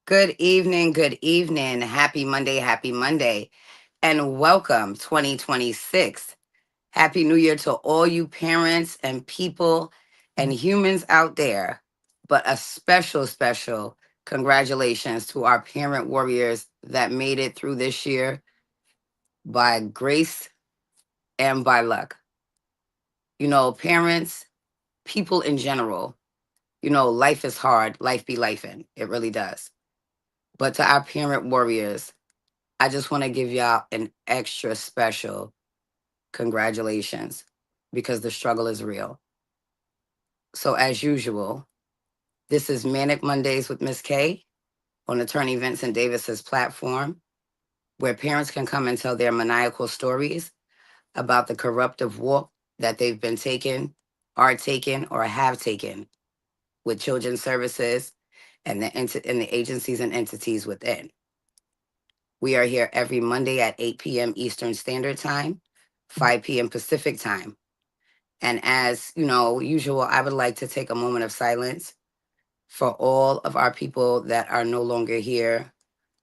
Good evening, good evening. Happy Monday, and welcome 2026. Happy New Year to all you parents and people and humans out there. But a special congratulations to our parent warriors that made it through this year by grace and by luck. Parents, people in general, life is hard, life be lifing. It really does. But to our parent warriors, I just want to give y'all an extra special congratulations because the struggle is real. So, as usual, this is Manic Mondays with Miss K on Attorney Vincent Davis's platform, where parents can come and tell their maniacal stories about the corruptive walk that they've been taking, are taking, or have taken with children's services and the agencies and entities within. We are here every Monday at 8 p.m. Eastern Standard Time, 5 p.m. Pacific Time. And as usual, I would like to take a moment of silence for all of our people that are no longer here,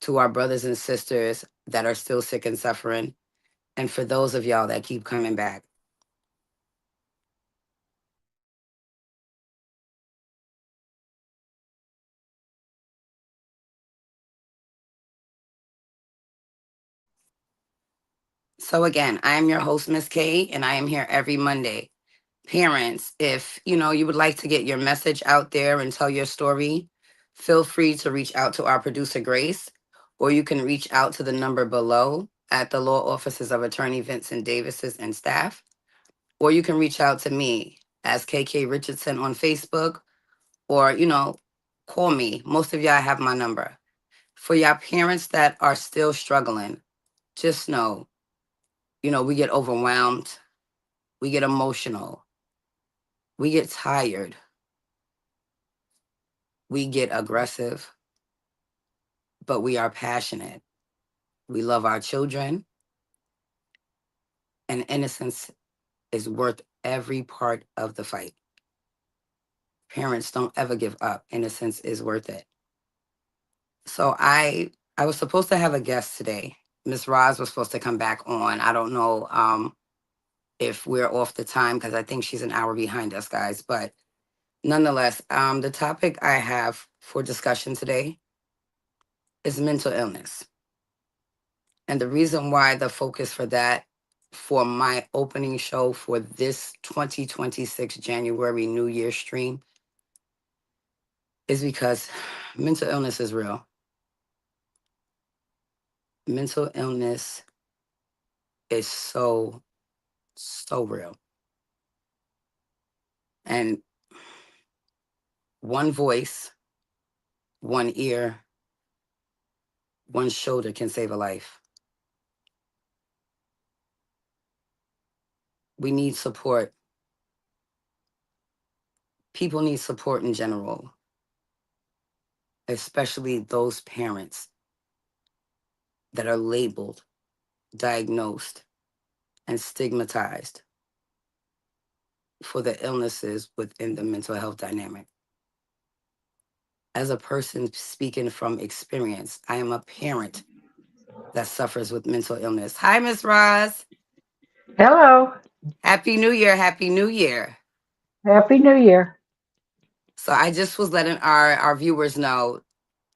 to our brothers and sisters that are still sick and suffering, and for those of y'all that keep coming back. So again, I am your host, Miss K, and I am here every Monday. Parents, if you would like to get your message out there and tell your story, feel free to reach out to our producer Grace, or you can reach out to the number below at the law offices of Attorney Vincent Davis's and staff, or you can reach out to me as KK Richardson on Facebook, or call me. Most of y'all have my number. For y'all parents that are still struggling, just know, we get overwhelmed, we get emotional, we get tired, we get aggressive, but we are passionate. We love our children, and innocence is worth every part of the fight. Parents, don't ever give up. Innocence is worth it. So I was supposed to have a guest today. Miss Roz was supposed to come back on. I don't know if we're off the time because I think she's an hour behind us, guys. But nonetheless, the topic I have for discussion today is mental illness. And the reason why the focus for that, for my opening show for this 2026 January New Year stream, is because mental illness is real. Mental illness is so real. And one voice, one ear, one shoulder can save a life. We need support. People need support in general, especially those parents that are labeled, diagnosed, and stigmatized for the illnesses within the mental health dynamic. As a person speaking from experience, I am a parent that suffers with mental illness. Hi, Miss Roz. Hello. Happy New Year. Happy New Year. Happy New Year. So I just was letting our viewers know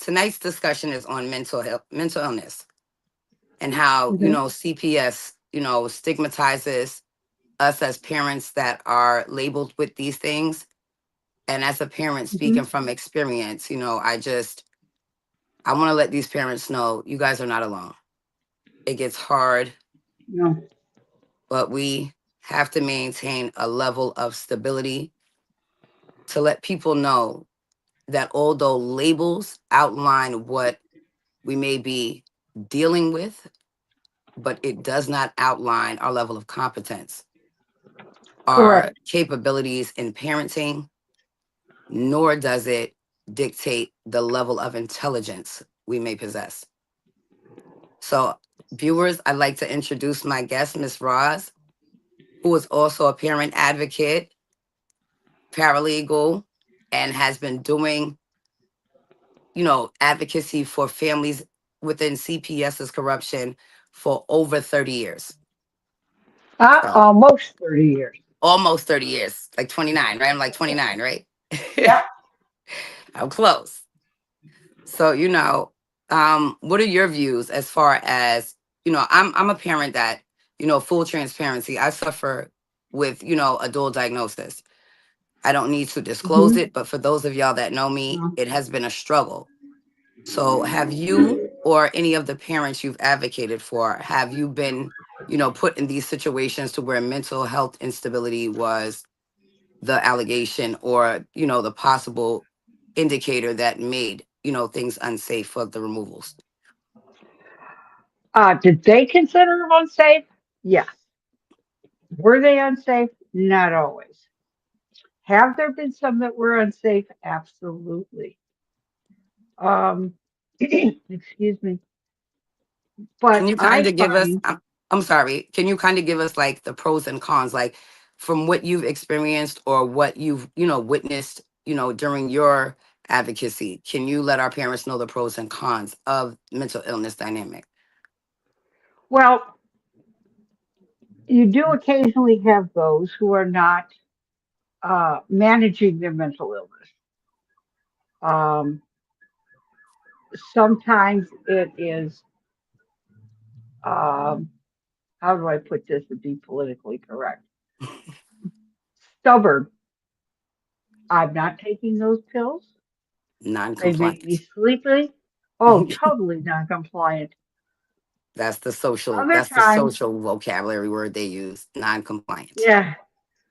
tonight's discussion is on mental health, mental illness, and how, Hmm. CPS, stigmatizes us as parents that are labeled with these things. And as a parent speaking Hmm. from experience, I want to let these parents know you guys are not alone. It gets hard, No. but we have to maintain a level of stability to let people know that although labels outline what we may be dealing with, but it does not outline our level of competence, our Correct. capabilities in parenting, nor does it dictate the level of intelligence we may possess. So, viewers, I'd like to introduce my guest, Miss Roz, who is also a parent advocate, paralegal, and has been doing, advocacy for families within CPS's corruption for over 30 years. So Almost 30 years. almost 30 years, like 29, right? I'm like 29, right? Yep. I'm close. So, what are your views as far as, I'm a parent that, full transparency, I suffer with, a dual diagnosis. I don't need to disclose Hmm. it, but for those of y'all that know me, No. it has been a struggle. So, have you or any of the parents you've advocated for, have you been, put in these situations to where mental health instability was the allegation or, the possible indicator that made, things unsafe for the removals? Did they consider them unsafe? Yes. Were they unsafe? Not always. Have there been some that were unsafe? Absolutely. Um, excuse me. Can But you kind I of give us, find, I'm sorry, can you kind of give us like the pros and cons, like from what you've experienced or what you've, witnessed, during your advocacy? Can you let our parents know the pros and cons of mental illness dynamic? well, you do occasionally have those who are not managing their mental illness. Um, Sometimes it is, um, how do I put this to be politically correct? Stubborn. I'm not taking those pills. They make me Non-compliance. sleepy. Oh, totally non-compliant. Other That's the times, social vocabulary word they use, non-compliance. yeah,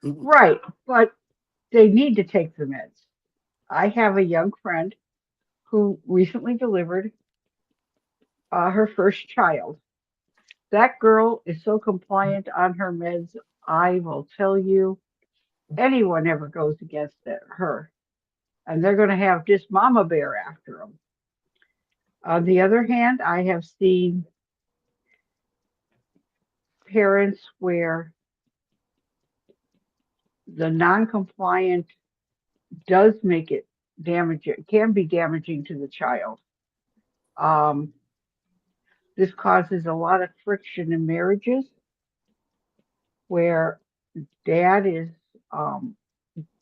Mhm. right, but they need to take the meds. I have a young friend who recently delivered her first child. That girl is so compliant on her meds. I will tell you, anyone ever goes against her, and they're going to have this mama bear after them. On the other hand, I have seen parents where the non-compliant does make it damaging, can be damaging to the child. Um, this causes a lot of friction in marriages where dad is um,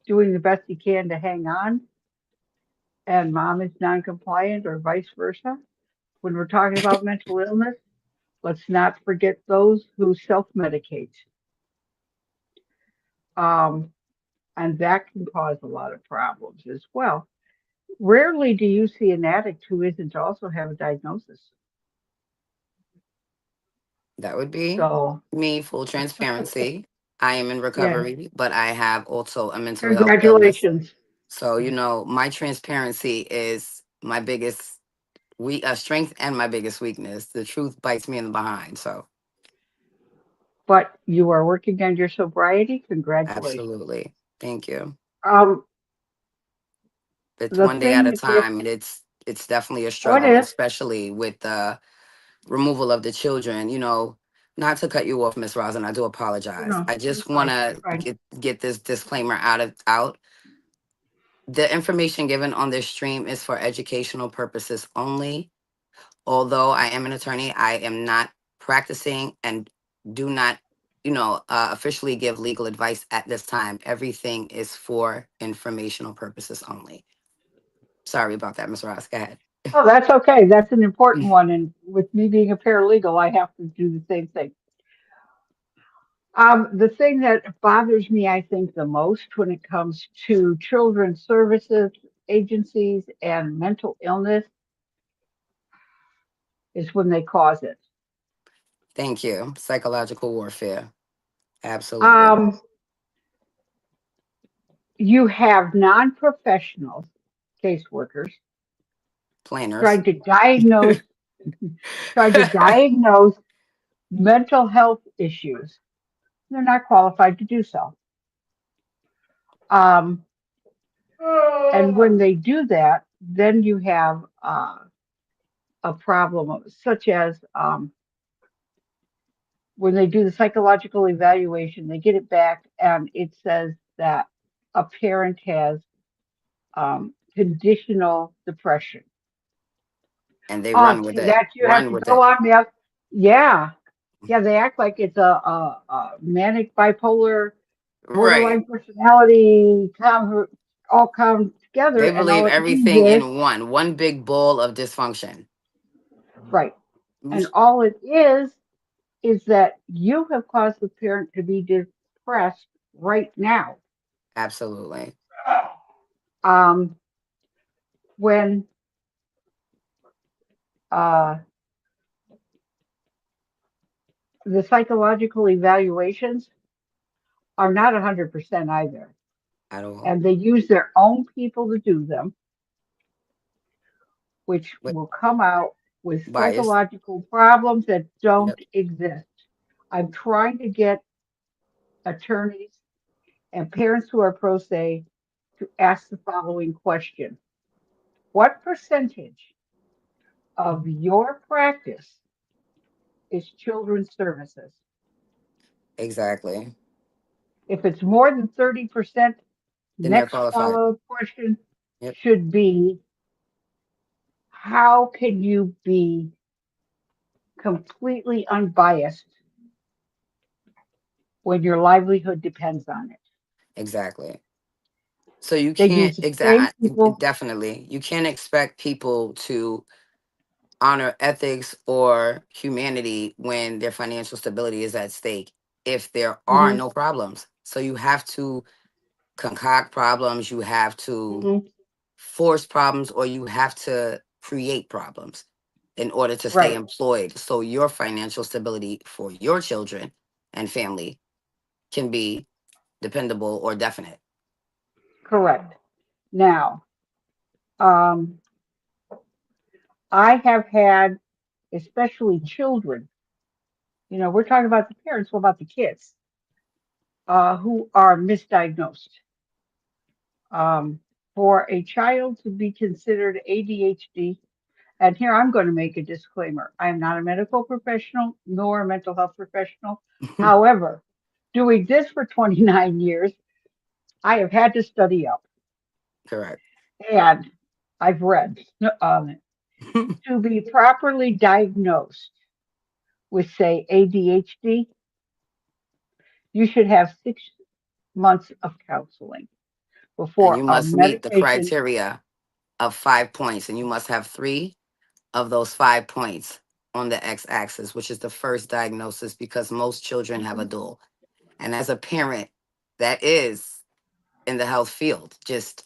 doing the best he can to hang on and mom is non-compliant or vice versa. When we're talking about mental illness, let's not forget those who self-medicate. Um, and that can cause a lot of problems as well. Rarely do you see an addict who isn't also have a diagnosis. That would be So, me, full transparency. I am in yeah, recovery, but I have also a mental health illness. congratulations. So, my transparency is my biggest strength and my biggest weakness. The truth bites me in the behind. So, But you are working on your sobriety. Congratulations. absolutely. Thank you. Um, It's the one day at thing a that gets, time, and it's definitely a oh, it struggle, is. especially with the removal of the children. Not to cut you off, Miss Rosin, I do Oh, apologize. no, I you're just want fine. You're to fine. get this disclaimer out. The information given on this stream is for educational purposes only. Although I am an attorney, I am not practicing and do not, officially give legal advice at this time. Everything is for informational purposes only. Sorry about that, Miss Ross. Go ahead. Oh, that's okay. That's an important one. And with me being a paralegal, I have to do the same thing. The thing that bothers me, I think, the most when it comes to children's services agencies and mental illness is when they cause it. Thank you. Psychological warfare. Absolutely. Um, you have non-professionals, caseworkers, Planners. trying to diagnose trying to diagnose mental health issues. They're not qualified to do so. Um, and when they do that, then you have a problem such as when they do the psychological evaluation, they get it back and it says that a parent has conditional depression. and they Oh, run with see, it. that you have Run to with go it. on there. Yeah. Yeah, they act like it's a manic bipolar Right. borderline personality all come together, They and all believe it means everything is in one big ball of dysfunction. right. Mm, And all it is that you have caused the parent to be depressed right now. absolutely. Um, when uh, the psychological evaluations are not 100% either, At all. and they use their own people to do them, which But will come out with bias. psychological problems that don't Yep. exist. I'm trying to get attorneys and parents who are pro se to ask the following question: what percentage of your practice is children's services? Exactly. If it's more than 30%, Then they're next qualified. follow up question Yep. should be: how can you be completely unbiased when your livelihood depends on it? Exactly. So you They can't use the same exact people. definitely. You can't expect people to honor ethics or humanity when their financial stability is at stake if there are Hmm. no problems. So you have to concoct problems, you have to Hmm. force problems, or you have to create problems in order to stay Right, employed. So your financial stability for your children and family can be dependable or definite. correct. Now, um, I have had, especially children, we're talking about the parents, what about the kids who are misdiagnosed? Um, for a child to be considered ADHD, and here I'm going to make a disclaimer: I am not a medical professional nor a mental health professional. However, doing this for 29 years, I have had to study up, Correct. and I've read um, to be properly diagnosed with, say, ADHD, you should have 6 months of counseling And before you a must meet the medication. criteria of 5 points, and you must have three of those 5 points on the x axis, which is the first diagnosis, because most children have a Mhm, dual. And as a parent that is in the health field, just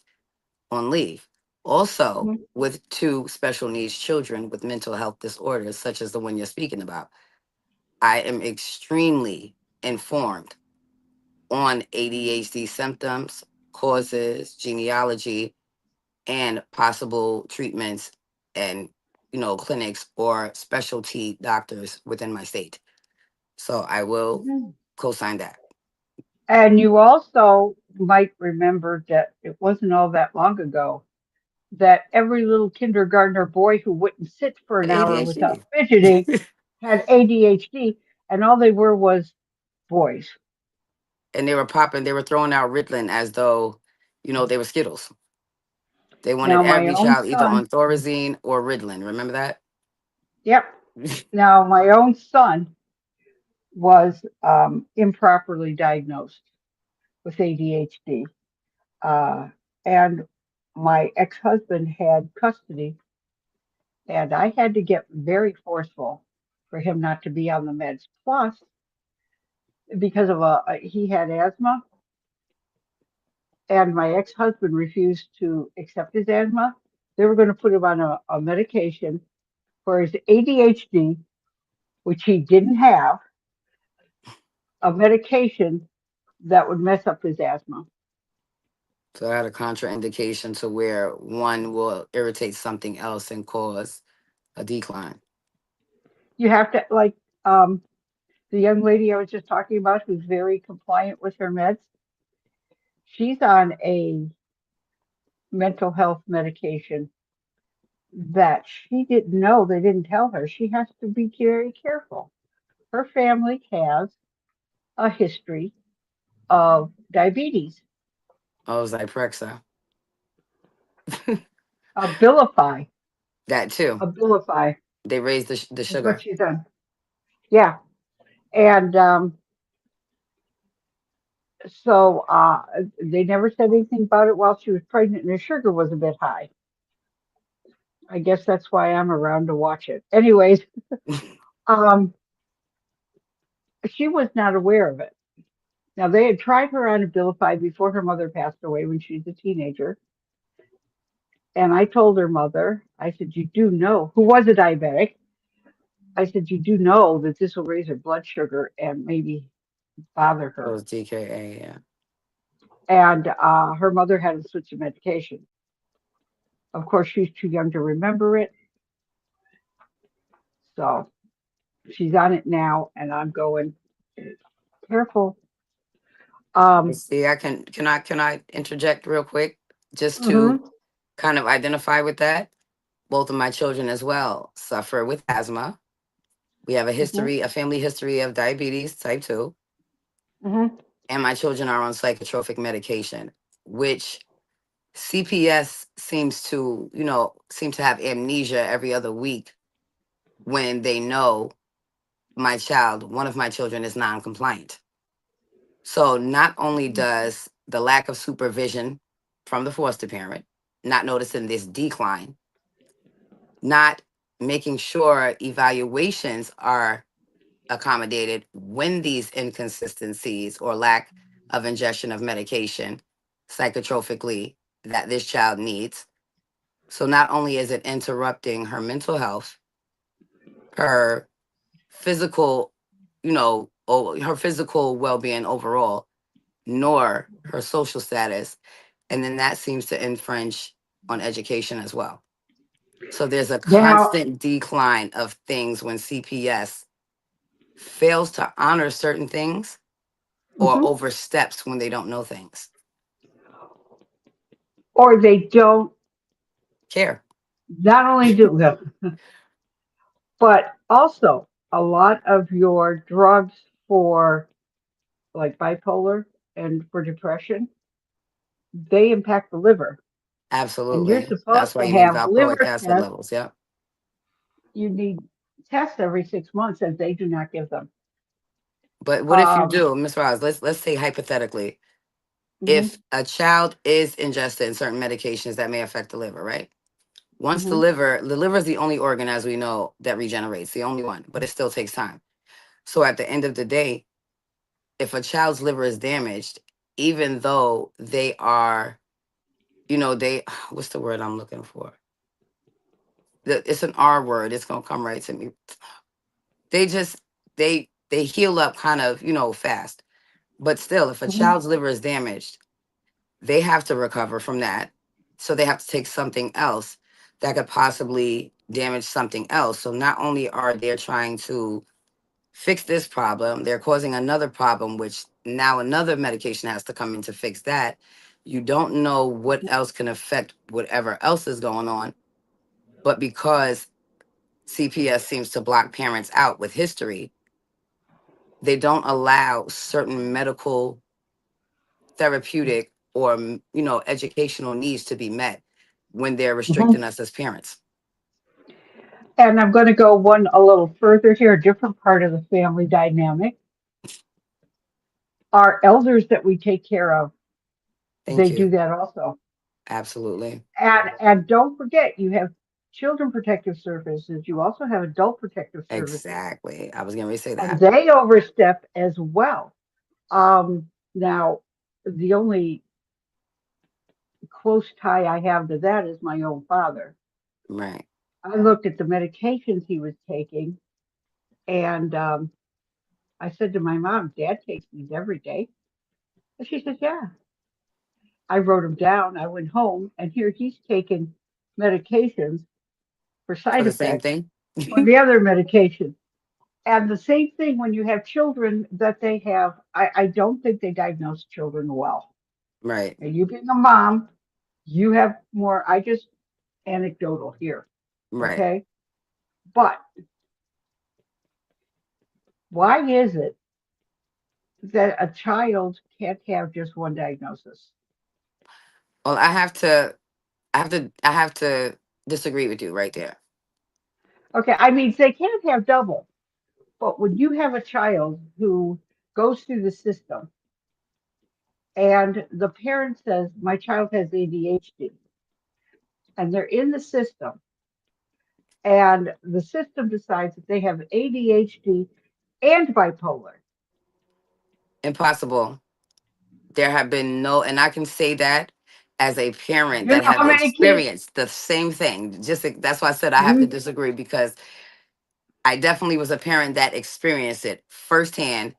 on leave, also mhm, with two special needs children with mental health disorders, such as the one you're speaking about, I am extremely informed on ADHD symptoms, causes, genealogy, and possible treatments and clinics or specialty doctors within my state. So I will mhm. co-sign that. And you also might remember that it wasn't all that long ago that every little kindergartner boy who wouldn't sit for an The hour without ADHD. fidgeting had ADHD, and all they were was boys. And they were throwing out Ritalin as though they were Skittles. They wanted Now, my every own child either son, on Thorazine or Ritalin. Remember that? yep. Now, my own son was improperly diagnosed with ADHD. Uh, and my ex husband had custody, and I had to get very forceful for him not to be on the meds. Plus, because of he had asthma, and my ex husband refused to accept his asthma. They were going to put him on a medication for his ADHD, which he didn't have, a medication that would mess up his asthma. So I had a contraindication to where one will irritate something else and cause a decline. You have to, like, um, the young lady I was just talking about who's very compliant with her meds, she's on a mental health medication that she didn't know, they didn't tell her. She has to be very careful. Her family has a history of diabetes, Oh, Zyprexa. Abilify. That too. Abilify They raise the is what sugar. she's on. Yeah. And so they never said anything about it while she was pregnant, and her sugar was a bit high. I guess that's why I'm around to watch it. Anyways, um, she was not aware of it. Now, they had tried her on Abilify before her mother passed away when she was a teenager. And I told her mother, I said, you do know, who was a diabetic, I said, you do know that this will raise her blood sugar and maybe bother her. Those DKA, yeah. And her mother had to switch the medication. Of course, she's too young to remember it. So she's on it now, and I'm going, careful. You Um, see, can I interject real quick just to mhm, kind of identify with that? Both of my children as well suffer with asthma. We have mhm, a family history of diabetes type 2, mhm. and my children are on psychotropic medication, which CPS seem to have amnesia every other week when they know one of my children is non-compliant. So not only does the lack of supervision from the foster parent, not noticing this decline, not making sure evaluations are accommodated when these inconsistencies or lack of ingestion of medication psychotrophically that this child needs. So not only is it interrupting her mental health, her physical, her physical well-being overall, nor her social status, and then that seems to infringe on education as well. So there's a Now, constant decline of things when CPS fails to honor certain things or mhm. oversteps when they don't know things. Or they don't, Care. not only do them, but also a lot of your drugs for like bipolar and for depression, they impact the liver. And you're Absolutely. That's supposed why to you need have valproic liver acid tests. levels. Yeah. You need tests every 6 months, and they do not give them. But what if you Um, do, Miss Roz? Let's say hypothetically, mhm, if a child is ingested in certain medications that may affect the liver, right? Once mhm. the liver is the only organ, as we know, that regenerates, the only one, but it still takes time. So at the end of the day, if a child's liver is damaged, even though they are, they, what's the word I'm looking for? It's an R word. It's gonna come right to me. They just they heal up kind of fast. But still, if a Mhm. child's liver is damaged, they have to recover from that. So they have to take something else that could possibly damage something else. So not only are they trying to fix this problem, they're causing another problem, which now another medication has to come in to fix that. You don't know what else can affect whatever else is going on. But because CPS seems to block parents out with history, they don't allow certain medical, therapeutic, or educational needs to be met when they're restricting Mhm. us as parents. And I'm going to go one a little further here, a different part of the family dynamic. Our elders that we take care of, Thank they you. do that also. Absolutely. And don't forget, you have children protective services. You also have adult protective services, Exactly. I was going to say and that. they overstep as well. Now, the only close tie I have to that is my own father. Right. I looked at the medications he was taking, and I said to my mom, "Dad takes these every day." And she said, "Yeah." I wrote them down. I went home, and here he's taking medications for For side the same effects thing. for the other medication. And the same thing when you have children that they have, I don't think they diagnose children well. Right. And you being a mom, you have more, I just anecdotal here. Right. Okay. But why is it that a child can't have just one diagnosis? Well, I have to disagree with you right there. Okay, I mean, they can't have double, but when you have a child who goes through the system and the parent says, my child has ADHD, and they're in the system, and the system decides that they have ADHD and bipolar. Impossible. There have been no, and I can say that as a parent You know that have how many kids? experienced the same thing. Just that's why I said I have to Hmm. disagree, because I definitely was a parent that experienced it firsthand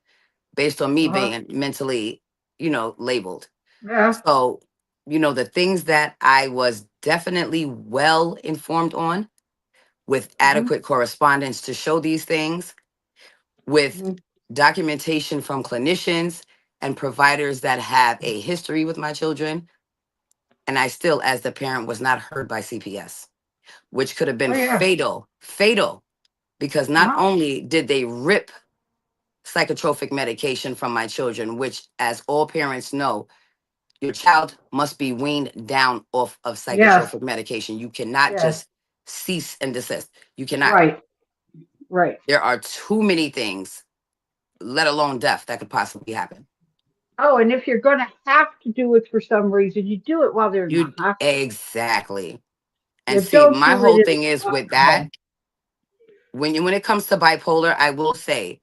based on me Uh-huh. being mentally, labeled. Yeah. So, the things that I was definitely well informed on, with Hmm. adequate correspondence to show these things, with Hmm. documentation from clinicians and providers that have a history with my children. And I still, as the parent, was not heard by CPS, which could have Oh been yeah. fatal, because not Uh-huh. only did they rip psychotropic medication from my children, which, as all parents know, your child must be weaned down off of Yes. psychotropic medication. You cannot Yes. just cease and desist. You cannot. Right. Right. There are too many things, let alone death, that could possibly happen. Oh, and if you're going to have to do it for some reason, you do it while they're in the You hospital. exactly. And You see, don't my do it whole in the thing is with foster that, home. when it comes to bipolar, I will say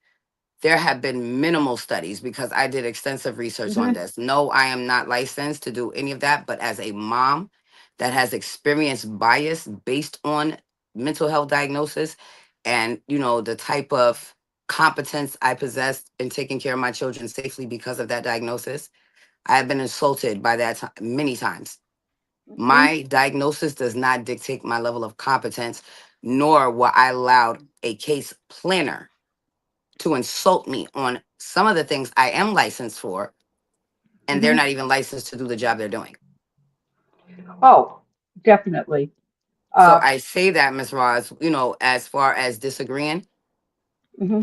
there have been minimal studies, because I did extensive research on Hmm. this. No, I am not licensed to do any of that, but as a mom that has experienced bias based on mental health diagnosis, and the type of competence I possess in taking care of my children safely because of that diagnosis, I have been insulted by that many times. Hmm. My diagnosis does not dictate my level of competence, nor will I allow a case planner to insult me on some of the things I am licensed for, and they're Hmm. not even licensed to do the job they're doing. Oh, definitely. So Uh, I say that, Ms. Ross, as far as disagreeing, hmm.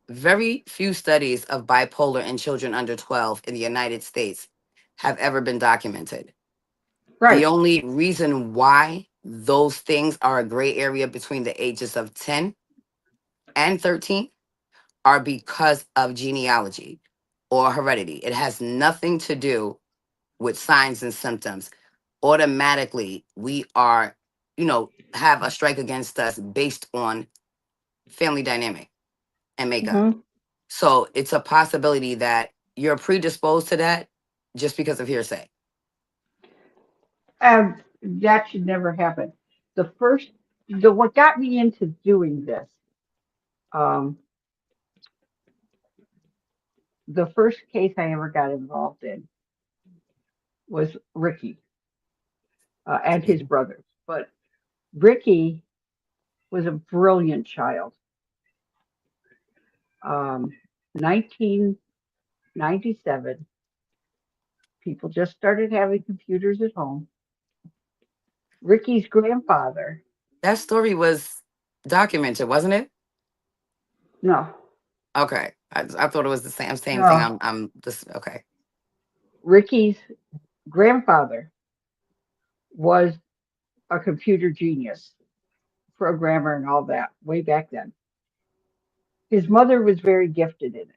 very few studies of bipolar in children under 12 in the United States have ever been documented. The Right. only reason why those things are a gray area between the ages of 10 and 13 are because of genealogy or heredity. It has nothing to do with signs and symptoms. Automatically, we are, have a strike against us based on family dynamic and makeup. Hmm. So it's a possibility that you're predisposed to that just because of hearsay. And that should never happen. The first, what got me into doing this, um, the first case I ever got involved in was Ricky and his brothers. But Ricky was a brilliant child. 1997, people just started having computers at home. Ricky's grandfather, That story was documented, wasn't it? no, Okay. I thought it was the same thing. no, I'm this okay. Ricky's grandfather was a computer genius, programmer, and all that way back then. His mother was very gifted in it.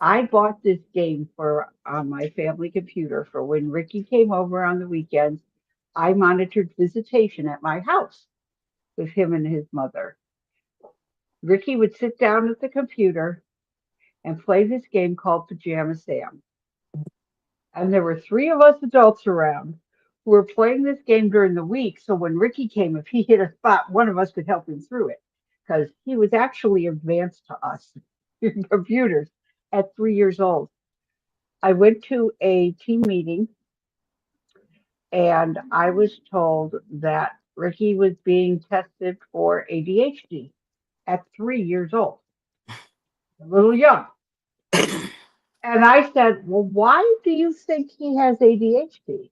I bought this game for on my family computer for when Ricky came over on the weekends. I monitored visitation at my house with him and his mother. Ricky would sit down at the computer and play this game called Pajama Sam. And there were three of us adults around who were playing this game during the week. So when Ricky came, if he hit a spot, one of us could help him through it because he was actually advanced to us in computers at 3 years old. I went to a team meeting and I was told that Ricky was being tested for ADHD at 3 years old, a little young. And I said, well, why do you think he has ADHD?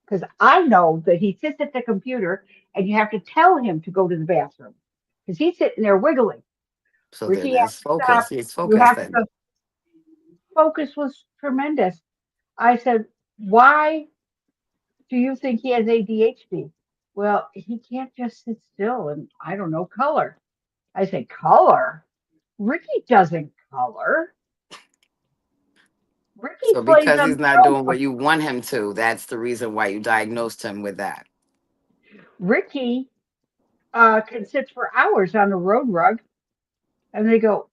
Because I know that he sits at the computer and you have to tell him to go to the bathroom because he's sitting there wiggling. So then Ricky has that's to stop. focus. He's You focused have then. to focus was tremendous. I said, why? Do you think he has ADHD? Well, he can't just sit still and, I don't know, color. I say, color? Ricky doesn't color. Ricky So plays because on he's the not road doing what rug. you want him to, that's the reason why you diagnosed him with that. Ricky can sit for hours on the road rug, and they go,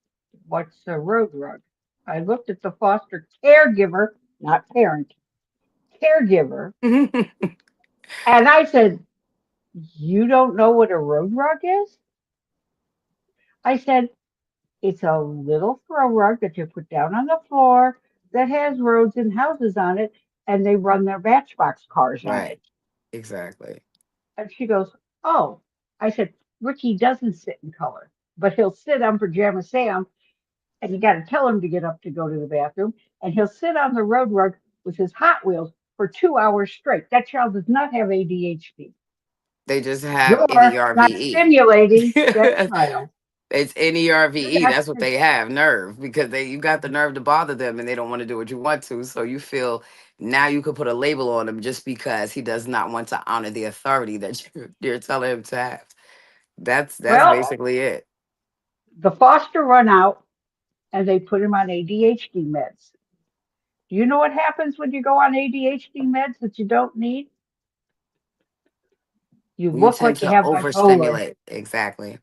"What's a road rug?" I looked at the foster caregiver, not parent, caregiver, and I said, "You don't know what a road rug is?" I said, "It's a little throw rug that you put down on the floor that has roads and houses on it, and they run their matchbox cars on Right. it." Exactly. And she goes, "Oh." I said, "Ricky doesn't sit in color, but he'll sit on Pajama Sam, and you got to tell him to get up to go to the bathroom, and he'll sit on the road rug with his Hot Wheels for 2 hours straight. That child does not have ADHD. They just have You're not NERVE. stimulating that child." It's You're NERVE. not, That's what they have, nerve, because they you got the nerve to bother them and they don't want to do what you want to. So you feel now you could put a label on him just because he does not want to honor the authority that you're telling him to have. That's well, basically it. the foster run out and they put him on ADHD meds. Do you know what happens when you go on ADHD meds that you don't need? You You look tend like you to have bipolar. overstimulate. Exactly.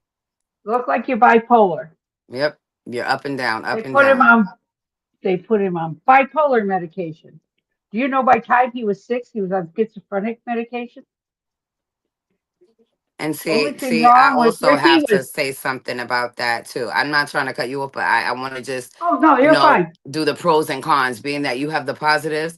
Look like you're bipolar. Yep. You're up and down, They up and put him down. on they put him on bipolar medication. Do you know by the time he was 6, he was on schizophrenic medication? And Only see, thing see, I wrong with also Ricky have to was, say something about that too. I'm not trying to cut you off, but I want to just, oh no, you're fine. do the pros and cons, being that you have the positives.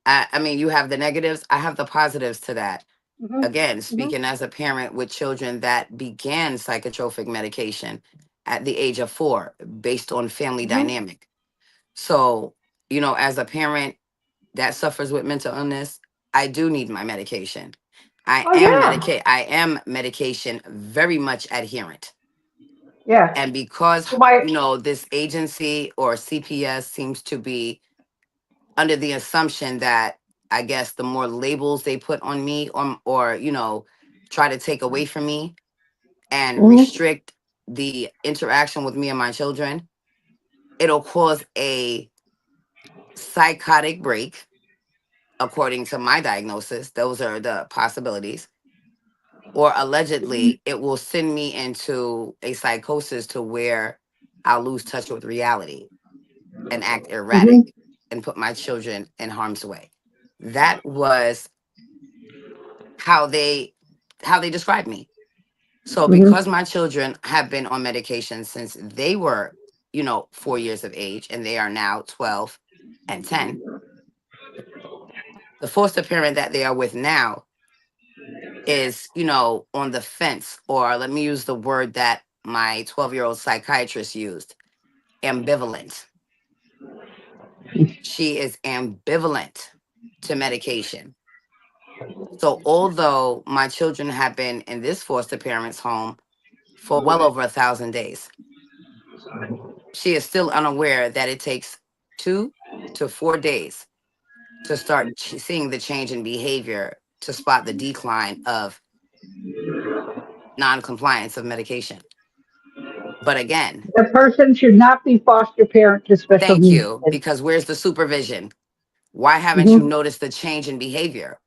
I mean, you have the negatives. I have the positives to that. Hmm. Again, Hmm. speaking as a parent with children that began psychotropic medication at the age of 4, based on family Hmm. dynamic. So, as a parent that suffers with mental illness, I do need my medication. Oh yeah, I am medication very much adherent. yeah. And because, So my, this agency or CPS seems to be under the assumption that I guess the more labels they put on me, or try to take away from me and mhm, restrict the interaction with me and my children, it'll cause a psychotic break according to my diagnosis. Those are the possibilities. Or mhm, allegedly, it will send me into a psychosis to where I'll lose touch with reality and act mhm, erratic and put my children in harm's way. That was how they described me. So mhm. because my children have been on medication since they were, 4 years of age, and they are now 12 and 10, the foster parent that they are with now is, on the fence, or let me use the word that my 12-year-old psychiatrist used, ambivalent. She is ambivalent to medication. So although my children have been in this foster parent's home for well over 1,000 days, she is still unaware that it takes 2 to 4 days to start seeing the change in behavior to spot the decline of non-compliance of medication. But again, The person should not be foster parent to special thank needs you, kids. because where's the supervision? Why haven't you Hmm. noticed the change in behavior?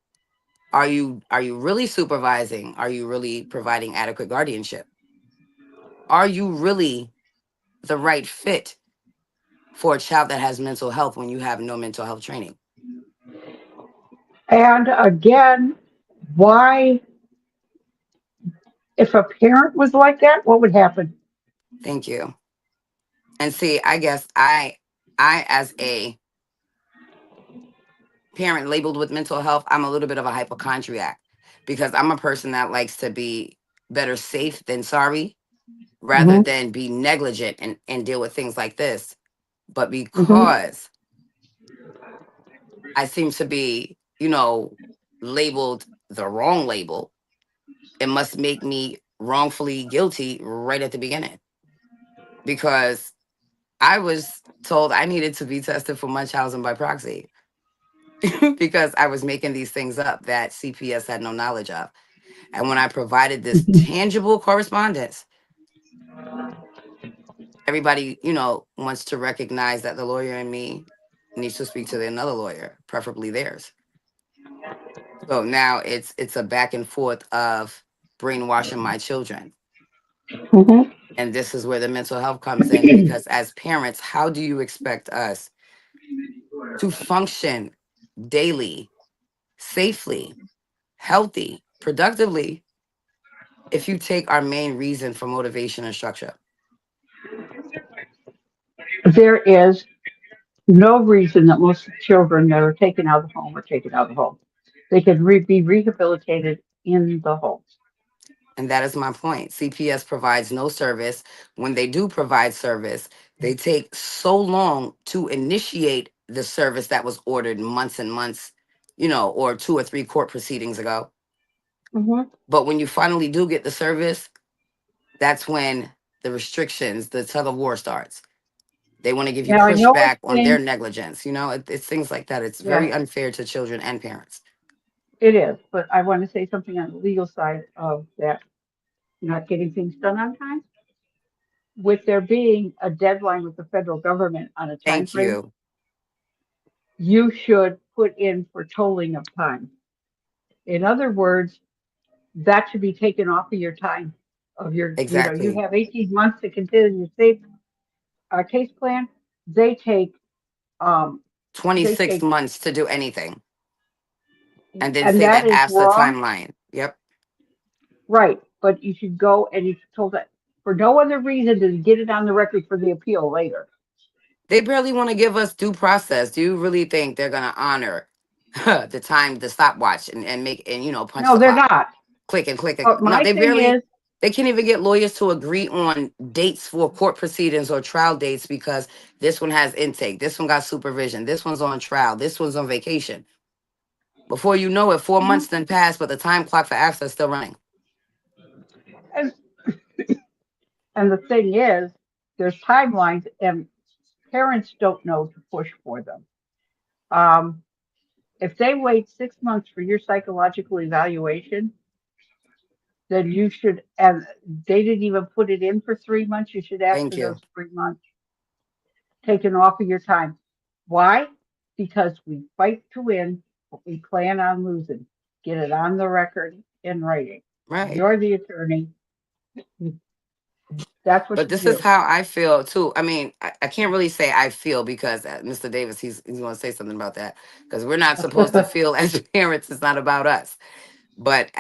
Are you really supervising? Are you really providing adequate guardianship? Are you really the right fit for a child that has mental health when you have no mental health training? And again, why, if a parent was like that, what would happen? Thank you. And see, I guess I as a parent labeled with mental health, I'm a little bit of a hypochondriac, because I'm a person that likes to be better safe than sorry, rather Hmm. than be negligent and deal with things like this. But Hmm. because I seem to be, labeled the wrong label, it must make me wrongfully guilty right at the beginning, because I was told I needed to be tested for Munchausen by proxy. because I was making these things up that CPS had no knowledge of. And when I provided this tangible correspondence, everybody, wants to recognize that the lawyer in me needs to speak to another lawyer, preferably theirs. So now it's a back and forth of brainwashing my children. Mhm. And this is where the mental health comes in, because as parents, how do you expect us to function daily, safely, healthy, productively, if you take our main reason for motivation and structure? There is no reason that most children that are taken out of the home are taken out of the home. They can be rehabilitated in the home. And that is my point. CPS provides no service. When they do provide service, they take so long to initiate the service that was ordered months and months, or 2 or 3 court proceedings ago. Hmm. But when you finally do get the service, that's when the restrictions, the tug of war starts. They want to give you Now I know pushback it's on their been, negligence. It's things like that. It's yeah, very unfair to children and parents. it is. But I want to say something on the legal side of that, not getting things done on time. With there being a deadline with the federal government on a time Thank frame, you. you should put in for tolling of time. In other words, that should be taken off of your time of your, you Exactly. have 18 months to consider your safe case plan. They take, um, they 26 take, months to do anything and then and say that that is half's the wrong, timeline. Yep. right? But you should go and you should told that for no other reason than to get it on the record for the appeal later. They barely want to give us due process. Do you really think they're going to honor the time, the stopwatch, and make, and, punch No, the they're clock? not. Click and click. But No, my thing is, they can't even get lawyers to agree on dates for court proceedings or trial dates, because this one has intake, this one got supervision, this one's on trial, this one's on vacation. Before you know it, 4 months then pass, but the time clock for access still running. and, and the thing is, there's timelines, and parents don't know to push for them. Um, if they wait 6 months for your psychological evaluation, then you should, and they didn't even put it in for 3 months, you should ask Thank for you. those 3 months taken off of your time. Why? Because we fight to win, but we plan on losing. Get it on the record in writing. Right. You're the attorney. That's what But you this is do. how I feel too. I mean, I can't really say I feel, because Mr. Davis, he's going to say something about that, because we're not supposed to feel as parents. It's not about us. But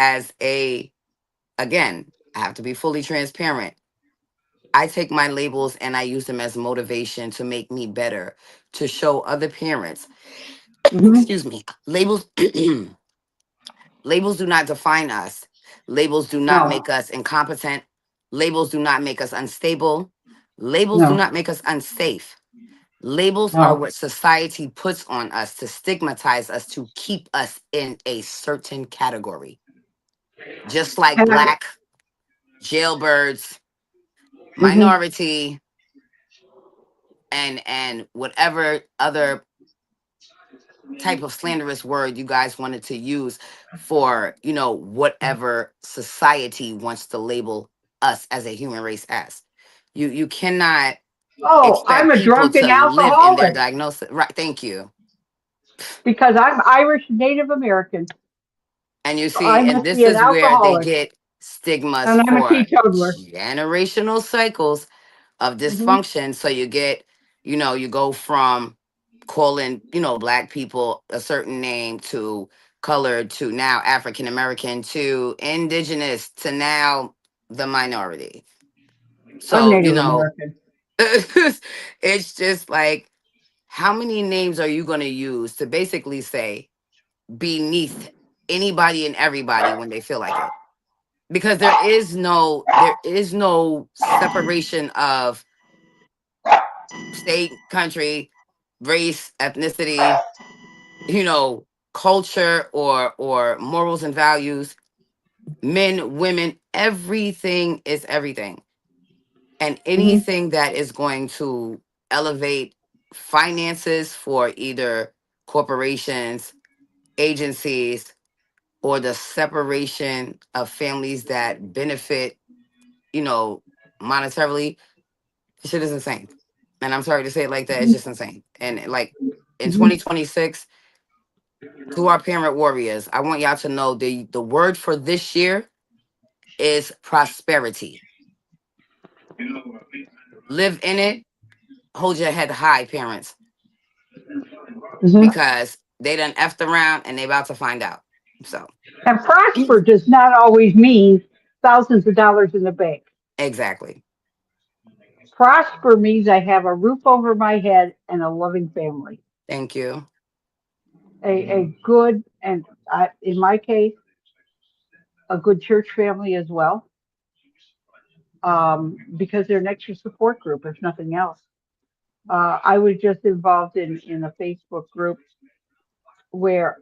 again, I have to be fully transparent. I take my labels and I use them as motivation to make me better, to show other parents. Hmm. Excuse me. Labels labels do not define us. Labels do not No, make us incompetent. Labels do not make us unstable. Labels do no, not make us unsafe. Labels are no. what society puts on us to stigmatize us, to keep us in a certain category. Just like And I, black, jailbirds, hmm, minority, and whatever other type of slanderous word you guys wanted to use for, whatever society wants to label us as a human race as. You cannot oh, I'm expect a people drunken to live in their alcoholic diagnosis. Right, thank you. because I'm Irish Native American. And you So see, I and must be this an is where they alcoholic. get stigmas And I'm a for teetotaler. generational cycles of Hmm. dysfunction. So you get, you go from calling, black people a certain name, to colored, to now African American, to indigenous, to now the minority. I'm So, Native American. it's just like, how many names are you going to use to basically say beneath anybody and everybody when they feel like it? Because there is no separation of state, country, race, ethnicity, culture, or morals and values. Men, women, everything is everything. And Hmm. anything that is going to elevate finances for either corporations, agencies, or the separation of families that benefit, you know, monetarily, shit is insane. And I'm sorry to say it like that, it's just insane. And like in Mhm. 2026, to our parent warriors, I want y'all to know the word for this year is prosperity. Live in it, hold your head high, parents, Mhm. because they done effed around and they about to find out. So And prosper does not always mean thousands of dollars in the bank. exactly. Prosper means I have a roof over my head and a loving family, Thank you. a good, and in my case, a good church family as well, because they're an extra support group, if nothing else. I was just involved in a Facebook group where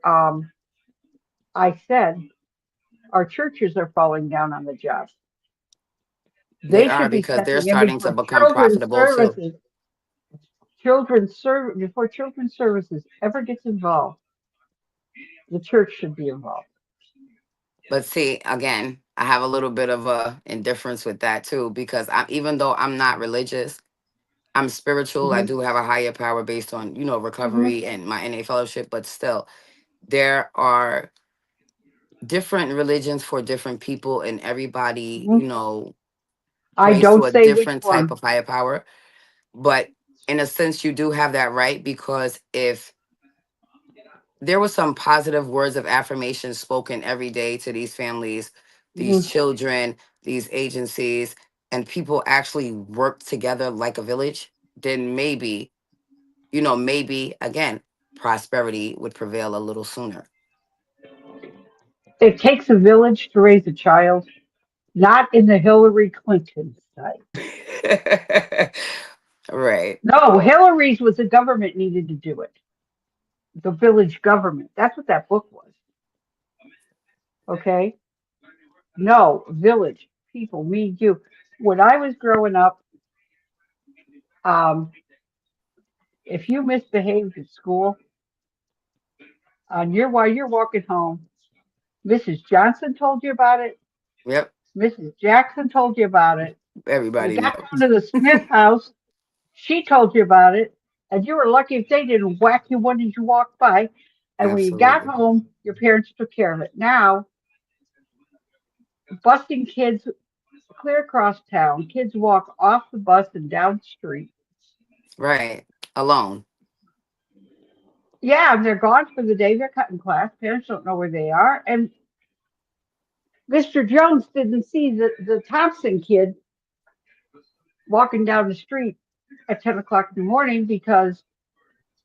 I said our churches are falling down on the job. They They are should be because they're stepping in starting to before become children's profitable too. services. Before children's services ever gets involved, the church should be involved. But see, again, I have a little bit of a indifference with that too because I, even though I'm not religious, I'm spiritual. I Hmm. do have a higher power based on, Hmm. recovery and my NA fellowship, but still there are different religions for different people and everybody, Hmm. I prays to don't a say which different type one. of higher power. But in a sense, you do have that right because if there were some positive words of affirmation spoken every day to these families, these Hmm. children, these agencies, and people actually work together like a village, then maybe, maybe again, prosperity would prevail a little sooner. It takes a village to raise a child, not in the Hillary Clinton style. Right. No, Hillary's was the government needed to do it. The village government. That's what that book was. Okay? No, village, people, me, you. When I was growing up, um, if you misbehaved at school, while you're walking home, Mrs. Johnson told you about it. Yep. Mrs. Jackson told you about it. You Everybody got knows. down to the Smith house. She told you about it. And you were lucky if they didn't whack you one as you walked by. And when you got Absolutely. home, your parents took care of it. Now, busting kids clear across town, kids walk off the bus and down the street. Right. Alone. Yeah, and they're gone for the day. They're cutting class. Parents don't know where they are. And Mr. Jones didn't see the Thompson kid walking down the street at 10 o'clock in the morning because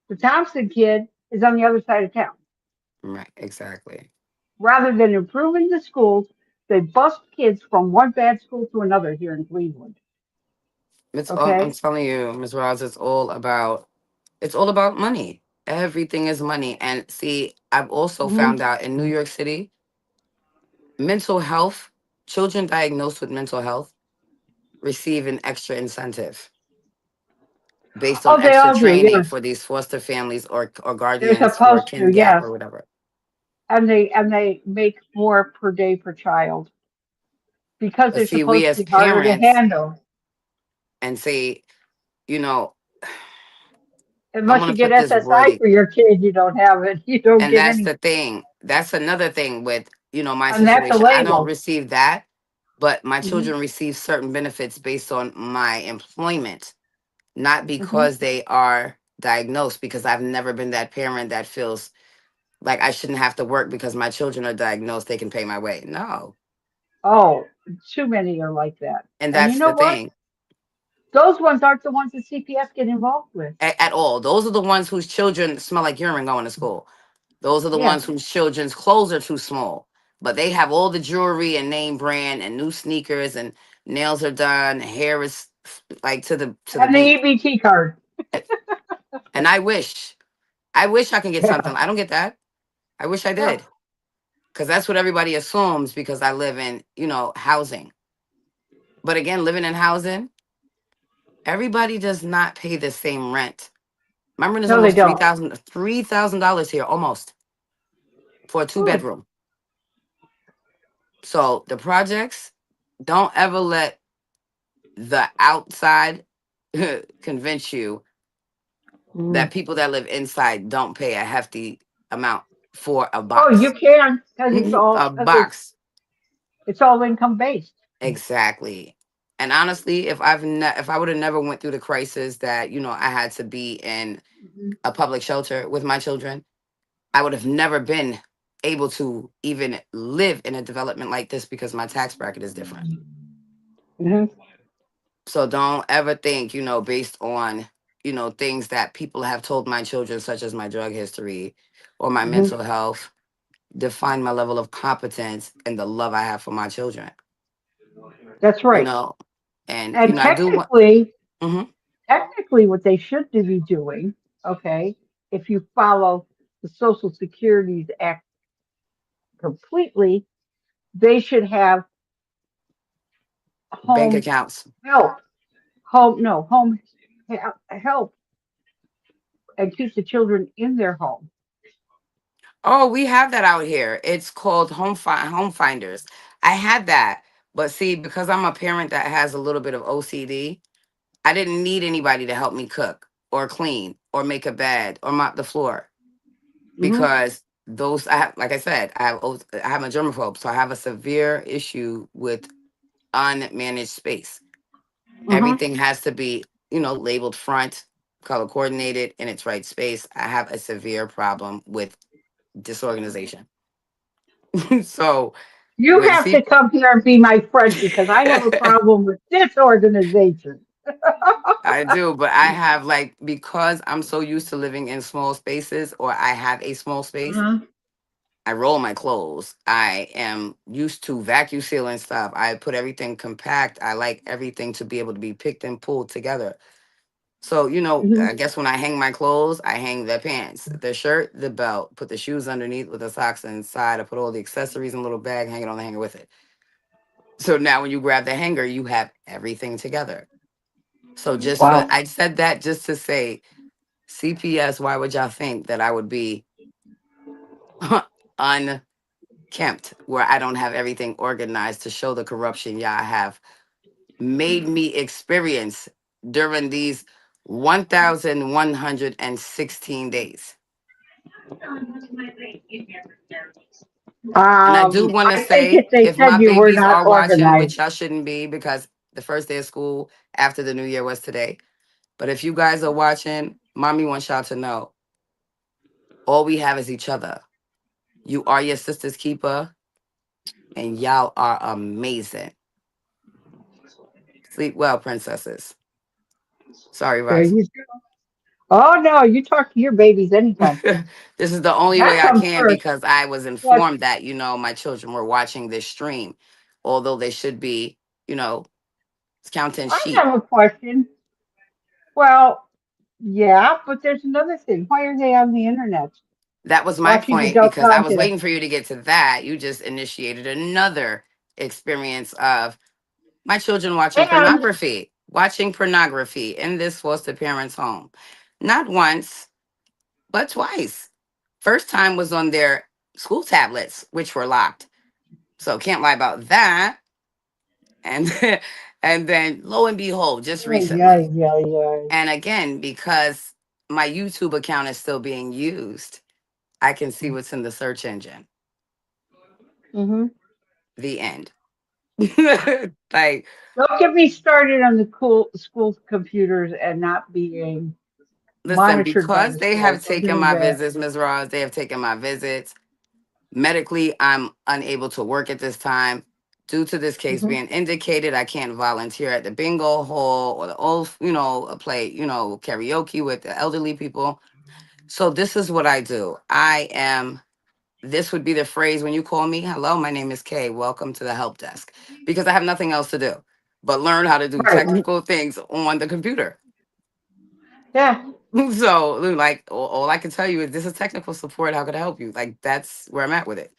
the Thompson kid is on the other side of town. Right. Exactly. Rather than improving the schools, they bust kids from one bad school to another here in Cleveland. I'm Okay? telling you, Ms. Roz, it's all about money. Everything is money. And see, I've also Hmm. found out in New York City, mental health, children diagnosed with mental health receive an extra incentive based on Oh, they extra all do. training Yes, for these foster families or they're guardians for supposed to. kin gap Yes, or whatever. and they make more per day per child because But they're see, we supposed to as be harder to parents handle. and say, you know, I Unless want you to get put this SSI wording. for your kid, you don't have it. You don't And get that's any, the thing. That's another thing with, my and that's a situation. I don't label. receive that, but my Hmm. children receive certain benefits based on my employment, not Hmm. because they are diagnosed, because I've never been that parent that feels like I shouldn't have to work because my children are diagnosed, they can pay my way. No. Oh, too many are like that. And And you that's know the what? thing. Those ones aren't the ones that CPS get involved with. At all. Those are the ones whose children smell like urine going to school. Those are the Yeah. ones whose children's clothes are too small, but they have all the jewelry and name brand and new sneakers and nails are done, hair is like to the And the beat. EBT card. And I wish I can get Yeah. something. I don't get that. I wish I Yeah. did because that's what everybody assumes because I live in housing. But again, living in housing, everybody does not pay the same rent My rent is No, they almost don't. $3,000 here, almost, for a two Hmm. bedroom. So the projects, don't ever let the outside convince you Mm. that people that live inside don't pay a hefty amount for a Oh, you box. can because it's all A because box. it's all income based. Exactly. And honestly, if I would have never went through the crisis that, I had to be in Hmm. a public shelter with my children, I would have never been able to even live in a development like this because my tax bracket is different. Hmm. So don't ever think, based on, things that people have told my children, such as my drug history or my Hmm. mental health, define my level of competence and the love I have for my children, That's you right. know. And, And I do want, hmm technically, what they should be doing, okay, if you follow the Social Securities Act completely, they should have bank home accounts. help, home no home help, and keep the children in their home. Oh, we have that out here. It's called home finders. I had that. But see, because I'm a parent that has a little bit of OCD, I didn't need anybody to help me cook or clean or make a bed or mop the floor Hmm. because those I have, like I said, I have a germaphobe, so I have a severe issue with unmanaged space. Hmm. Everything has to be, labeled front, color coordinated in its right space. I have a severe problem with disorganization. So You with have to C come here and be my friend because I have a problem with this organization. I do, but I have like because I'm so used to living in small spaces or I have a small space, Uh-huh. I roll my clothes. I am used to vacuum sealing stuff. I put everything compact. I like everything to be able to be picked and pulled together. So, Hmm. I guess when I hang my clothes, I hang the pants, the shirt, the belt, put the shoes underneath with the socks inside. I put all the accessories in a little bag, hang it on the hanger with it. So now when you grab the hanger, you have everything together. So Wow. I said that just to say, CPS, why would y'all think that I would be unkempt where I don't have everything organized to show the corruption y'all have made me experience during these 1,116 days? And I do want to I take say, it they if my said you were babies not are watching, organized. which y'all shouldn't be because the first day of school after the new year was today, but if you guys are watching, mommy wants y'all to know all we have is each other. You are your sister's keeper, and y'all are amazing. Sleep well, princesses. Sorry, There Roz. you go. Oh no, you talk to your babies anytime. This is the only That way I comes can first. because I was But informed that, my children were watching this stream, although they should be, you know, counting I sheep. have a question. Well, yeah, but there's another thing. Why are they on the internet That was my watching point adult because I was content? waiting for you to get to that. You just initiated another experience of my children And watching pornography in this foster parent's home. Not once, but twice. First time was on their school tablets, which were locked. So can't lie about that. And and then lo and behold, just yeah, yeah, recently. yeah, yeah. And again, because my YouTube account is still being used, I can see what's in the search engine. Hmm. The end. Like, Don't get me started on the cool school computers and not being listen, monitored by because the they school. have Don't taken do my that. visits, Ms. Ross, they have taken my visits. Medically, I'm unable to work at this time. Due to this case Hmm. being indicated, I can't volunteer at the bingo hall or the old, play, karaoke with the elderly people. So this is what I do. This would be the phrase when you call me, hello, my name is Kay. Welcome to the help desk. Because I have nothing else to do but learn how to do Right. technical things on the computer. Yeah. So, like, all I can tell you is this is technical support. How could I help you? Like, that's where I'm at with it.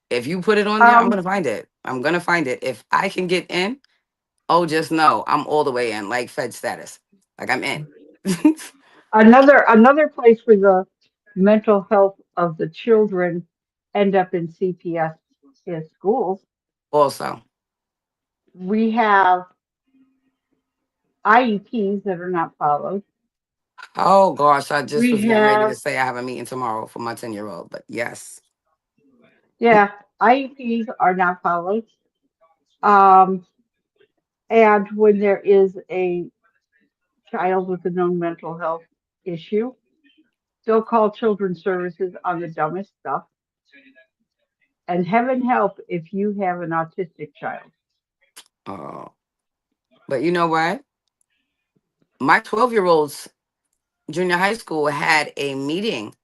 If you put it on there, I'm Um. gonna find it. I'm gonna find it. If I can get in, oh, just know I'm all the way in, like Fed status. Like I'm in. Another place where the mental health of the children end up in CPS is schools. Also. We have IEPs that are not followed. Oh gosh, I just We was getting ready to have, say I have a meeting tomorrow for my 10-year-old, but yes. yeah, IEPs are not followed. Um, and when there is a child with a known mental health issue, they'll call children's services on the dumbest stuff. And heaven help if you have an autistic child. Oh. But you know what? My 12-year-old's junior high school had a meeting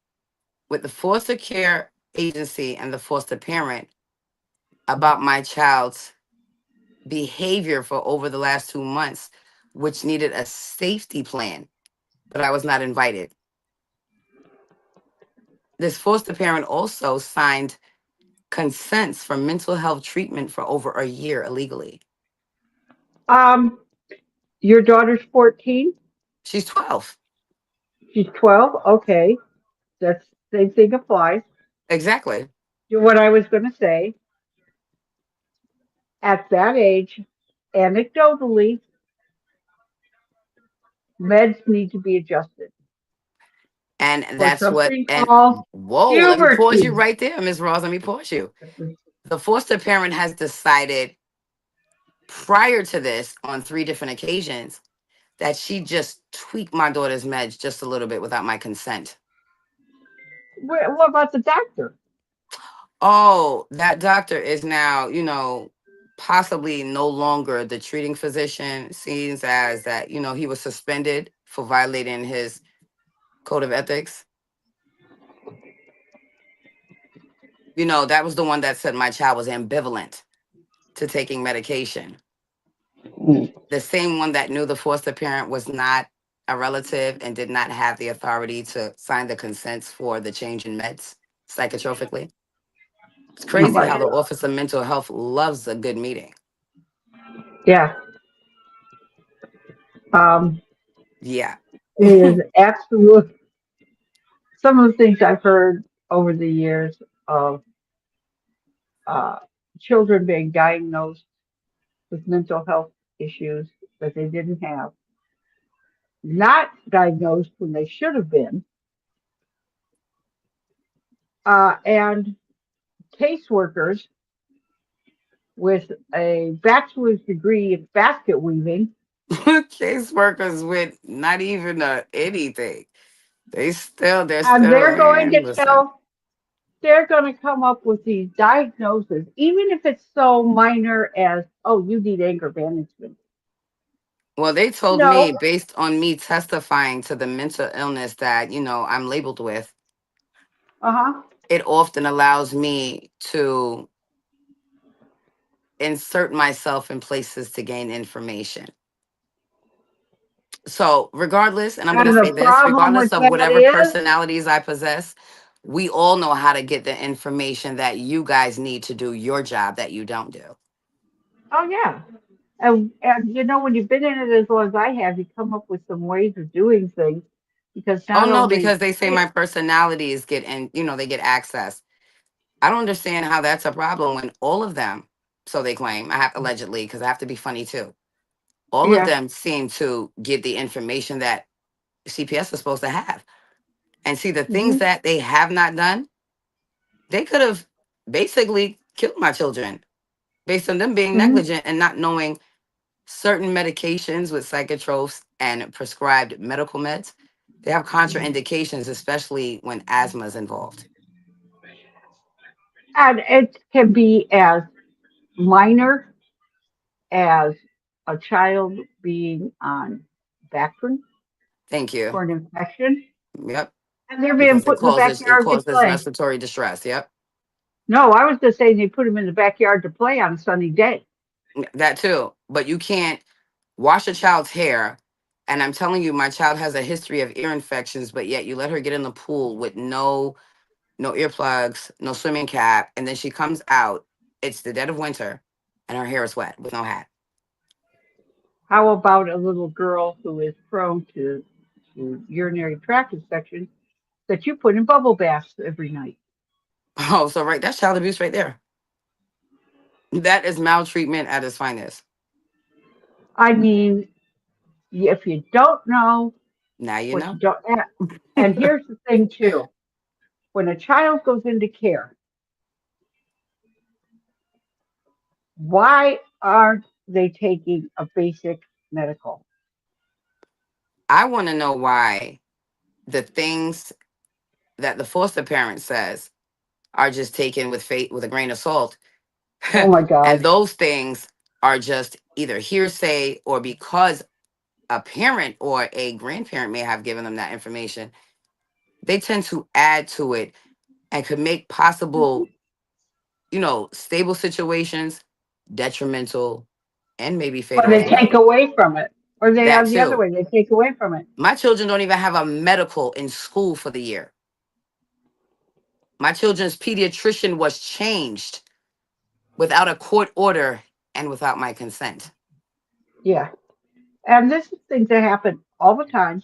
with the foster care agency and the foster parent about my child's behavior for over the last 2 months, which needed a safety plan, but I was not invited. This foster parent also signed consents for mental health treatment for over a year illegally. Um, your daughter's 14. She's 12. She's 12. Okay. That's same thing applies. Exactly. What I was going to say, at that age, anecdotally, meds need to be adjusted And for that's what, something and called whoa, let me pause you puberty. right there, Ms. Ross. Let me pause you. The foster parent has decided prior to this on 3 different occasions that she just tweaked my daughter's meds just a little bit without my consent. What about the doctor? Oh, that doctor is now, possibly no longer the treating physician, seems as that, he was suspended for violating his code of ethics. That was the one that said my child was ambivalent to taking medication. Mm. The same one that knew the foster parent was not a relative and did not have the authority to sign the consents for the change in meds psychotropically. It's Oh crazy my how the God. Office of Mental Health loves a good meeting. Yeah. Um, Yeah. it is absolute. Some of the things I've heard over the years of uh, children being diagnosed with mental health issues that they didn't have, not diagnosed when they should have been, and caseworkers with a bachelor's degree in basket weaving, Caseworkers with not even anything. They're and still, they're going man, to listen. tell, they're going to come up with these diagnoses, even if it's so minor as, oh, you need anger management. Well, they told me No, based on me testifying to the mental illness that, I'm labeled with, uh huh. it often allows me to insert myself in places to gain information. So, regardless, and I'm going to And the say this, problem regardless with of that whatever is, personalities I possess, we all know how to get the information that you guys need to do your job that you don't do. oh yeah, and you know when you've been in it as long as I have, you come up with some ways of doing things because Oh not no, only because they say my personalities get in, they get access. I don't understand how that's a problem when all of them, so they claim, I have allegedly, because I have to be funny too. All of yeah. them seem to get the information that CPS is supposed to have. And see the things Hmm. that they have not done, they could have basically killed my children based on them being Hmm. negligent and not knowing certain medications with psychotropes and prescribed medical meds. They have contraindications, especially when asthma is involved. And it can be as minor as a child being on Bactrim Thank you. for an infection, Yep. and they're being Because it put in the causes it backyard to causes play. respiratory distress. Yep. No, I was just saying they put them in the backyard to play on a sunny day. That too. But you can't wash a child's hair. And I'm telling you, my child has a history of ear infections, but yet you let her get in the pool with no earplugs, no swimming cap, and then she comes out. It's the dead of winter, and her hair is wet with no hat. How about a little girl who is prone to urinary tract infection that you put in bubble baths every night. Oh, so right, that's child abuse right there. That is maltreatment at its finest. I mean, if you don't know Now you what you know. don't, and here's the thing too: when a child goes into care, why aren't they taking a basic medical? I want to know why the things that the foster parent says are just taken with faith with a grain of salt. Oh my And God! those things are just either hearsay or because a parent or a grandparent may have given them that information, they tend to add to it and could make possible, stable situations detrimental and maybe Or fatal they as take well. away from it, or they That are the other too. way. They take away from it. My children don't even have a medical in school for the year. My children's pediatrician was changed without a court order and without my consent. Yeah, and this is things that happen all the time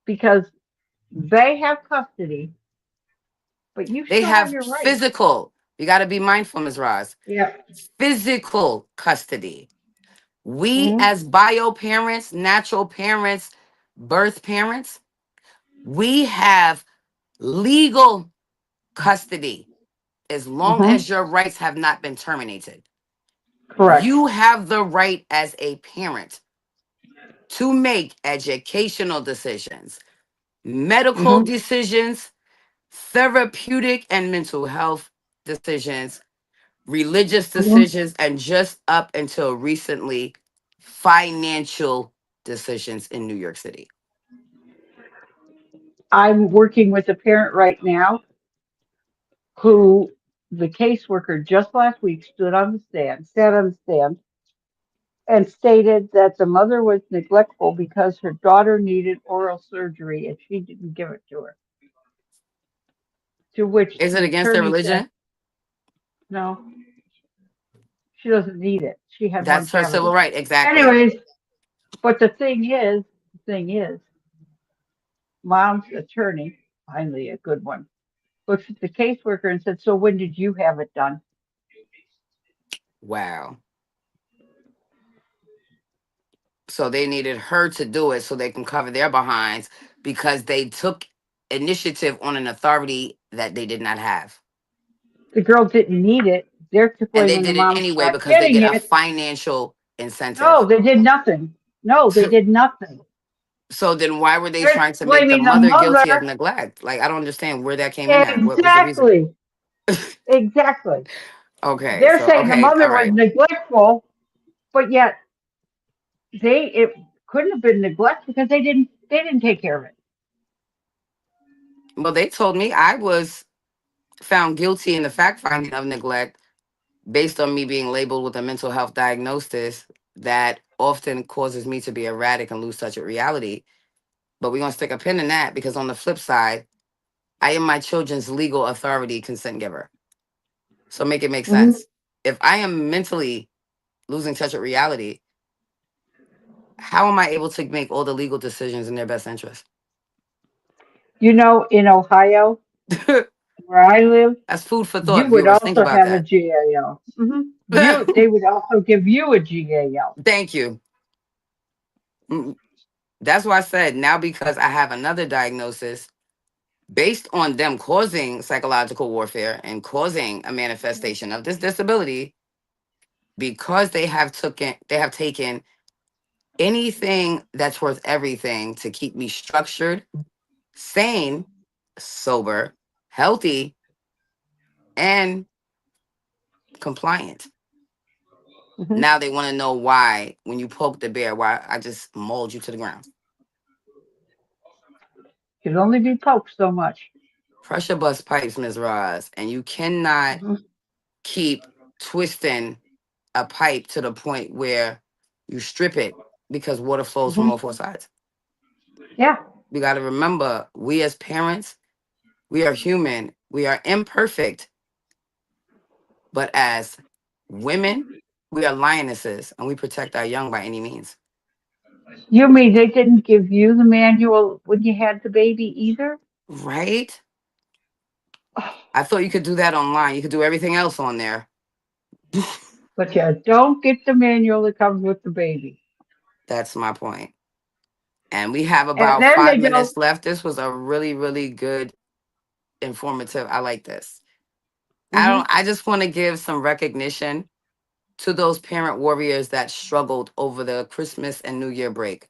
because they have custody, but you They still have have your rights. physical, you got to be mindful, Ms. Roz, Yeah. physical custody. We, Hmm. as bio parents, natural parents, birth parents, we have legal custody as long Hmm. as your rights have not been terminated. Correct. You have the right as a parent to make educational decisions, medical Hmm. decisions, therapeutic and mental health decisions, religious Hmm. decisions, and just up until recently, financial decisions in New York City. I'm working with a parent right now who the caseworker just last week sat on the stand, and stated that the mother was neglectful because her daughter needed oral surgery and she didn't give it to her. To which Is it the against their attorney said, religion? no, she doesn't need it. She had one That's her civil cavity. right. Exactly. Anyways, but the thing is, mom's attorney, finally a good one, looked at the caseworker and said, so when did you have it done? Wow. So they needed her to do it so they can cover their behinds because they took initiative on an authority that they did not have. The girl didn't need it. They're to And blame they when the did it mom's anyway not because they getting get a it. financial No, incentive. they did nothing. No, they did nothing. So then why were they They're trying to make the blaming the mother guilty of mother. neglect? Like, I don't understand where that came in at. What was the reason? Exactly. Exactly. Okay, They're so saying the okay, all mother was right. neglectful, but yet it couldn't have been neglect because they didn't take care of it. Well, they told me I was found guilty in the fact finding of neglect based on me being labeled with a mental health diagnosis that often causes me to be erratic and lose touch with reality. But we're gonna stick a pin in that because on the flip side, I am my children's legal authority consent giver. So make it make Hmm. sense. If I am mentally losing touch with reality, how am I able to make all the legal decisions in their best interest? In Ohio, where I live, That's food for you thought, would viewers. Think also about have a that. GAL. They would also give you a GAL. Thank you. Mm, That's why I said now because I have another diagnosis based on them causing psychological warfare and causing a manifestation of this disability because they have taken anything that's worth everything to keep me structured, sane, sober, healthy, and compliant. Hmm. Now they want to know why, when you poke the bear, why I just mauled you to the ground. Could only be poked so much. Pressure bust pipes, Ms. Roz, and you cannot Hmm. keep twisting a pipe to the point where you strip it because water flows from Hmm. all four sides. Yeah. We got to remember, we as parents, we are human, we are imperfect, but as women, we are lionesses and we protect our young by any means. You mean they didn't give you the manual when you had the baby either? Right? Oh, I thought you could do that online. You could do everything else on there. but you don't get the manual that comes with the baby. That's my point. And we have And about then they 5 minutes don't. left. This was a really, really good, informative. I like this. Hmm. I just want to give some recognition to those parent warriors that struggled over the Christmas and New Year break,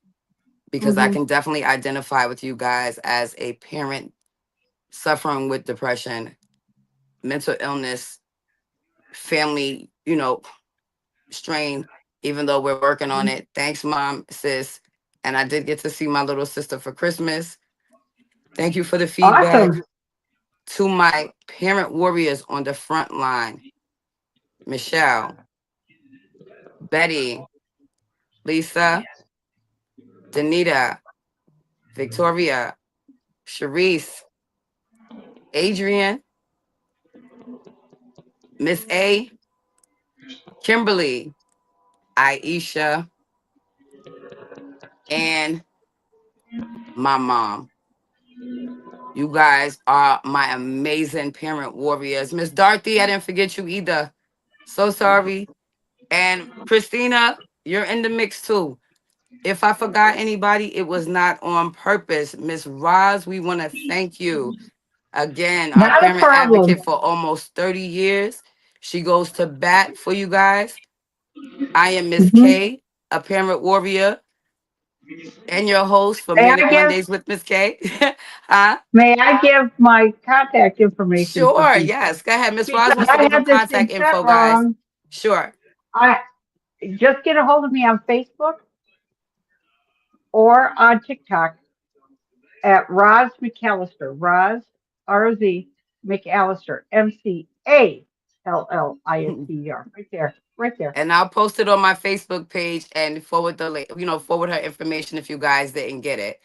because I Hmm. can definitely identify with you guys as a parent suffering with depression, mental illness, family, strain, even though we're working on it. Thanks, mom, sis. And I did get to see my little sister for Christmas. Thank you for the feedback. Awesome. To my parent warriors on the front line, Michelle, Betty, Lisa, Danita, Victoria, Sharice, Adrian, Miss A, Kimberly, Aisha, and my mom. You guys are my amazing parent warriors. Miss Dorothy, I didn't forget you either. So sorry. And Christina, you're in the mix too. If I forgot anybody, it was not on purpose. Miss Roz, we want to thank you. Again, our Not a parent problem. advocate for almost 30 years. She goes to bat for you guys. I am Miss Hmm. K, a parent warrior, and your host for May Manic I give Mondays with Miss K. Huh? May I give my contact information for Sure, people? yes. Go ahead. Miss Roz Because wants to I give her had this contact thing set info, guys. wrong. Sure. I just get a hold of me on Facebook or on TikTok at Roz McAllister. Roz RZ McAllister. McAllister. Right there. Right there. And I'll post it on my Facebook page and forward forward her information if you guys didn't get it.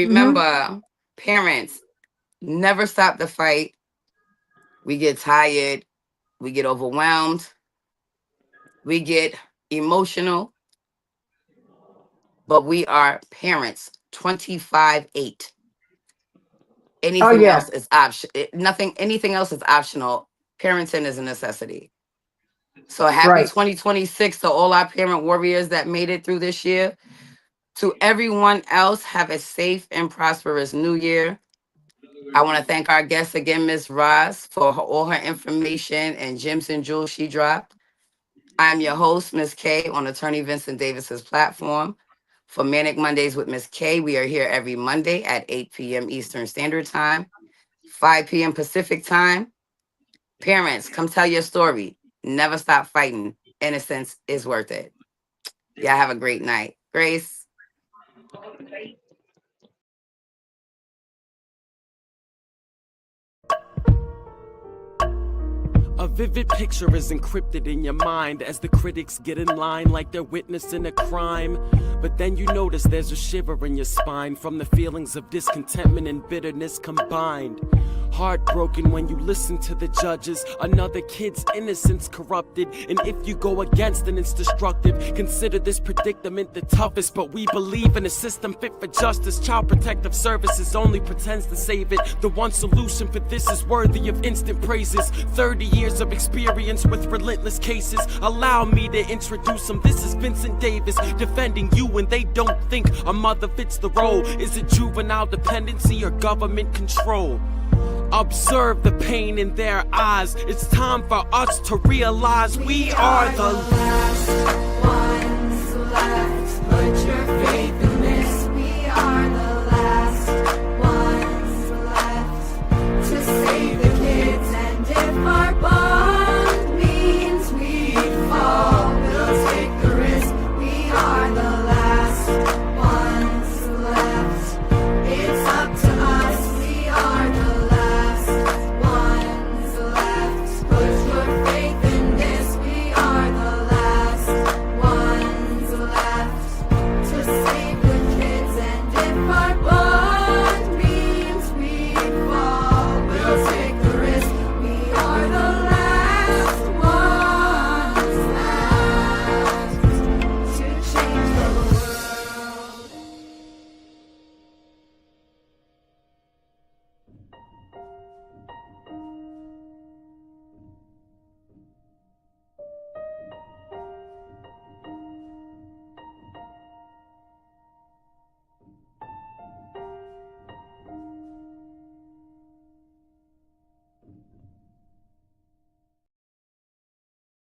Hmm. Remember, parents, never stop the fight. We get tired, we get overwhelmed, we get emotional, but we are parents 25/8. Oh Anything yeah. else is option. Nothing. Anything else is optional. Parenting is a necessity. So happy Right. 2026 to all our parent warriors that made it through this year. To everyone else, have a safe and prosperous new year. I want to thank our guest again, Miss Ross, for all her information and gems and jewels she dropped. I'm your host, Miss K, on Attorney Vincent Davis's platform. For Manic Mondays with Miss K, we are here every Monday at 8 p.m. Eastern Standard Time, 5 p.m. Pacific Time. Parents, come tell your story. Never stop fighting. Innocence is worth it. Y'all have a great night. Grace. A vivid picture is encrypted in your mind as the critics get in line like they're witnessing a crime. But then you notice there's a shiver in your spine from the feelings of discontentment and bitterness combined. Heartbroken when you listen to the judges, another kid's innocence corrupted. And if you go against then it's destructive. Consider this predicament the toughest, but we believe in a system fit for justice. Child Protective Services only pretends to save it. The one solution for this is worthy of instant praises. 30 years of experience with relentless cases. Allow me to introduce them. This is Vincent Davis, defending you when they don't think a mother fits the role. Is it juvenile dependency or government control? Observe the pain in their eyes. It's time for us to realize we are the last ones left. Put your faith in